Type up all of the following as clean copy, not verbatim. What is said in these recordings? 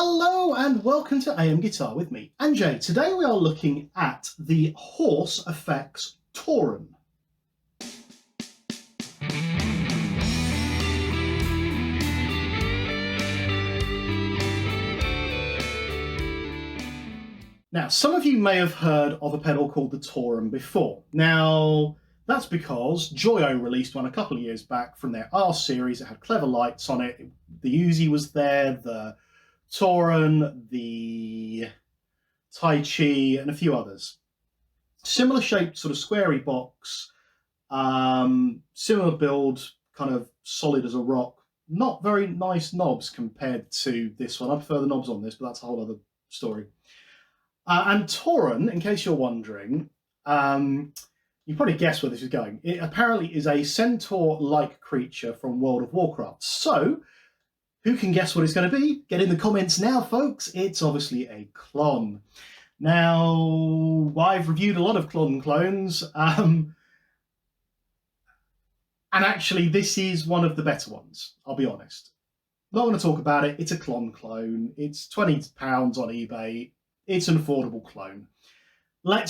Hello and welcome to AM Guitar with me, Anjay. Today we are looking at the Horse Effects Tauren. Now, some of you may have heard of a pedal called the Tauren before. Now, that's because Joyo released one a couple of years back from their R series. It had clever lights on it. The Uzi was there, the Tauren, the Tai Chi, and a few others. Similar shaped, sort of squarey box, similar build, kind of solid as a rock. Not very nice knobs compared to this one. I prefer the knobs on this, but that's a whole other story. And Tauren, in case you're wondering, you probably guessed where this is going. It apparently is a centaur-like creature from World of Warcraft. So, who can guess what it's going to be? Get in the comments now, folks. It's obviously a Klon. Now, I've reviewed a lot of Klon clones, and actually this is one of the better ones, I'll be honest. Not going to talk about it. It's a Klon clone. It's £20 on eBay. It's an affordable clone. I'm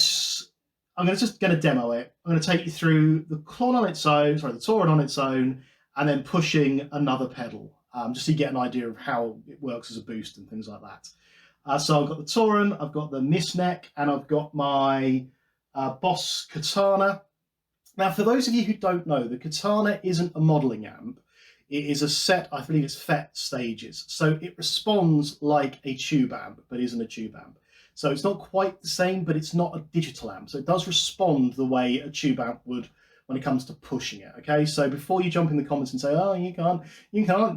just going to demo it. I'm going to take you through the Klon on its own, the Tauren on its own, and then pushing another pedal. Just to get an idea of how it works as a boost and things like that. So I've got the Tauren, I've got the Misneck, and I've got my Boss Katana. Now, for those of you who don't know, the Katana isn't a modelling amp. It is a set, I believe it's FET stages. So it responds like a tube amp, but isn't a tube amp. So it's not quite the same, but it's not a digital amp. So it does respond the way a tube amp would when it comes to pushing it, okay? So before you jump in the comments and say, oh, you can't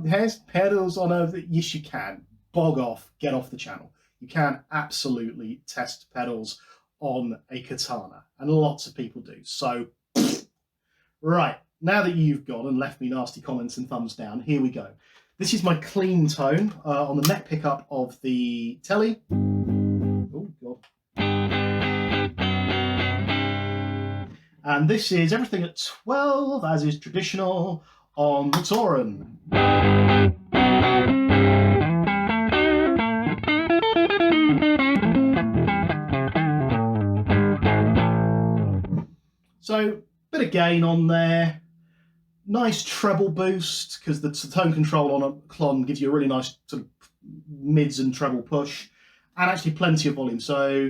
test pedals on a... Yes, you can. Bog off, get off the channel. You can absolutely test pedals on a Katana, and lots of people do. So, right, now that you've gone and left me nasty comments and thumbs down, here we go. This is my clean tone on the neck pickup of the Telly. Oh, God. And this is everything at 12, as is traditional, on the Tauren. So, bit of gain on there. Nice treble boost, because the tone control on a Klon gives you a really nice sort of mids and treble push. And actually plenty of volume, so...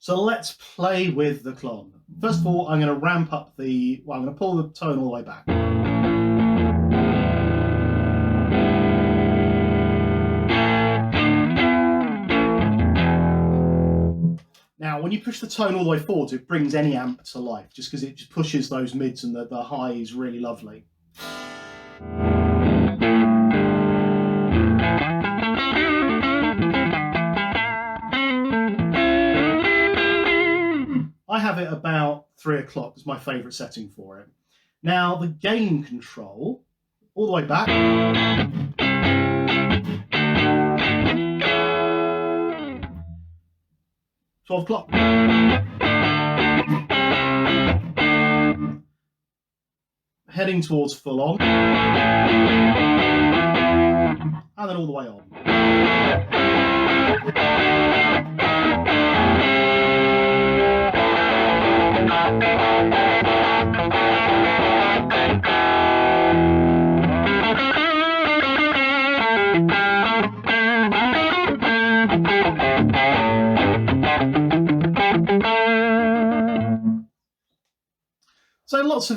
So let's play with the Klon. First of all, I'm going to ramp up I'm going to pull the tone all the way back. Now, when you push the tone all the way forwards, it brings any amp to life, just because it just pushes those mids and the highs really lovely. I have it about 3 o'clock, is my favourite setting for it. Now, the gain control, all the way back. 12 o'clock. Heading towards full on. And then all the way on. So lots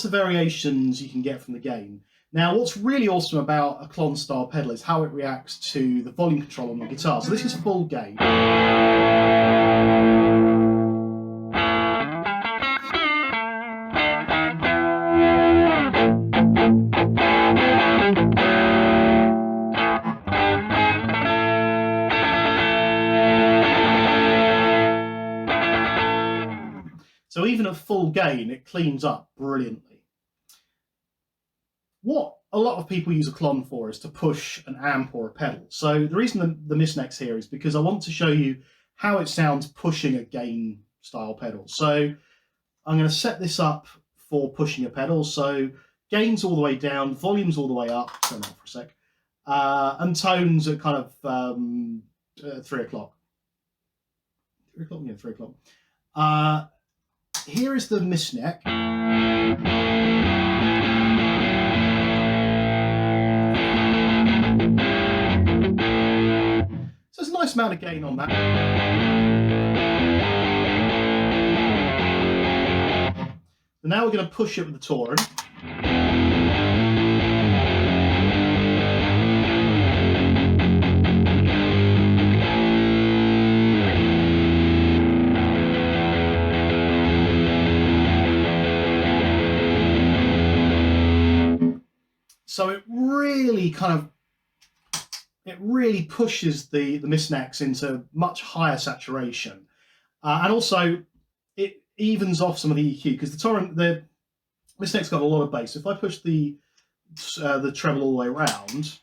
of variations you can get from the gain. Now, what's really awesome about a Klon style pedal is how it reacts to the volume control on the guitar. So this is full gain. So even at full gain, it cleans up brilliantly. What a lot of people use a Klon for is to push an amp or a pedal. So the reason the misneck's here is because I want to show you how it sounds pushing a gain style pedal. So I'm going to set this up for pushing a pedal. So gains all the way down, volumes all the way up. Turn that for a sec. And tones at kind of 3 o'clock. 3 o'clock? Yeah, 3 o'clock. Here is the mist neck. So there's a nice amount of gain on that. And now we're going to push it with the Tauren. So it really pushes the mist necks into much higher saturation, and also it evens off some of the EQ because the mist neck's got a lot of bass. If I push the treble all the way around,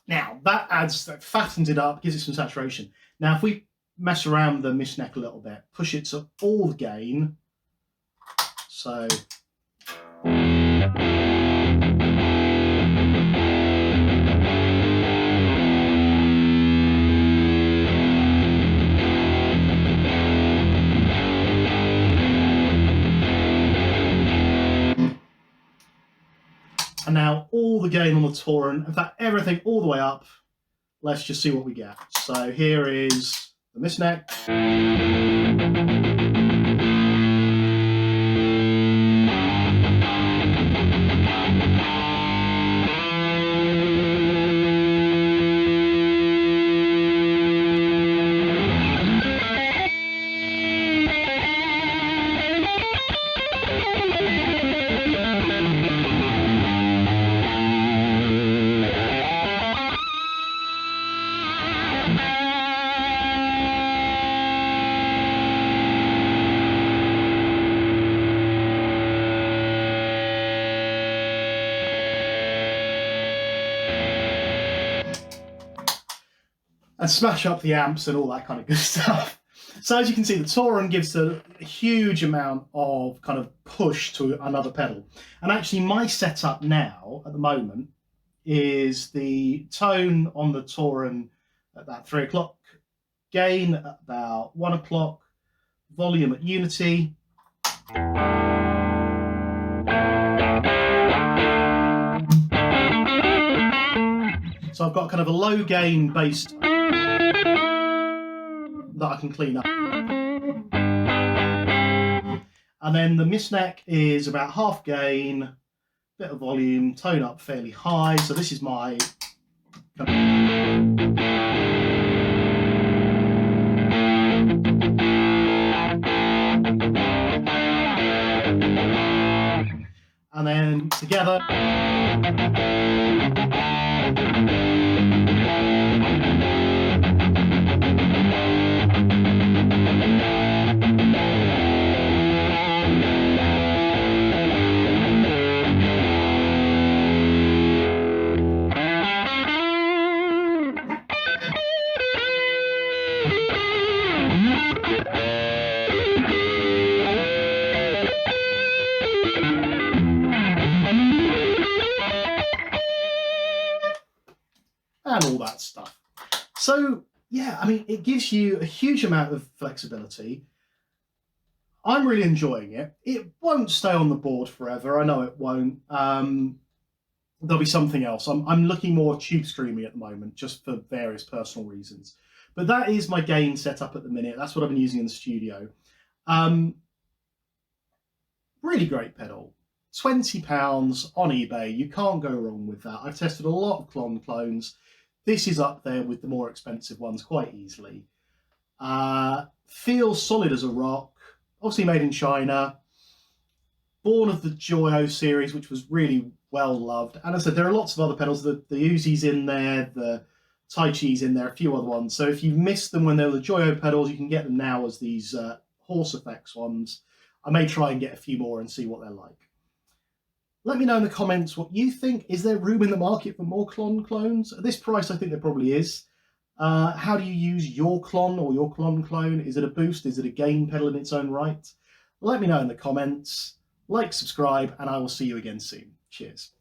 now that fattens it up, gives it some saturation. Now if we mess around the mist neck a little bit, push it to all the gain, so and now all the gain on the Tauren, in fact everything all the way up. Let's just see what we get. So here is the mist neck. And smash up the amps and all that kind of good stuff. So as you can see, the Tauren gives a huge amount of kind of push to another pedal. And actually my setup now, at the moment, is the tone on the Tauren at about 3 o'clock, gain at about 1 o'clock, volume at unity. So I've got kind of a low gain bass that I can clean up. And then the mist neck is about half gain, bit of volume, tone up fairly high. So this is my and then together. And all that stuff. So yeah, I mean, it gives you a huge amount of flexibility. I'm really enjoying it. It won't stay on the board forever. I know it won't. There'll be something else. I'm looking more tube streaming at the moment, just for various personal reasons. But that is my gain setup at the minute. That's what I've been using in the studio. Really great pedal. £20 on eBay. You can't go wrong with that. I've tested a lot of Klon clones. this is up there with the more expensive ones quite easily. Feels solid as a rock, obviously made in China, born of the Joyo series, which was really well loved. And as I said, there are lots of other pedals. The Uzi's in there, the Tai Chi's in there, a few other ones. So if you missed them when they were the Joyo pedals, you can get them now as these horse effects ones. I may try and get a few more and see what they're like. Let me know in the comments what you think. Is there room in the market for more Klon clones? At this price, I think there probably is. How do you use your Klon or your Klon clone? Is it a boost? Is it a gain pedal in its own right? Let me know in the comments. Like, subscribe, and I will see you again soon. Cheers.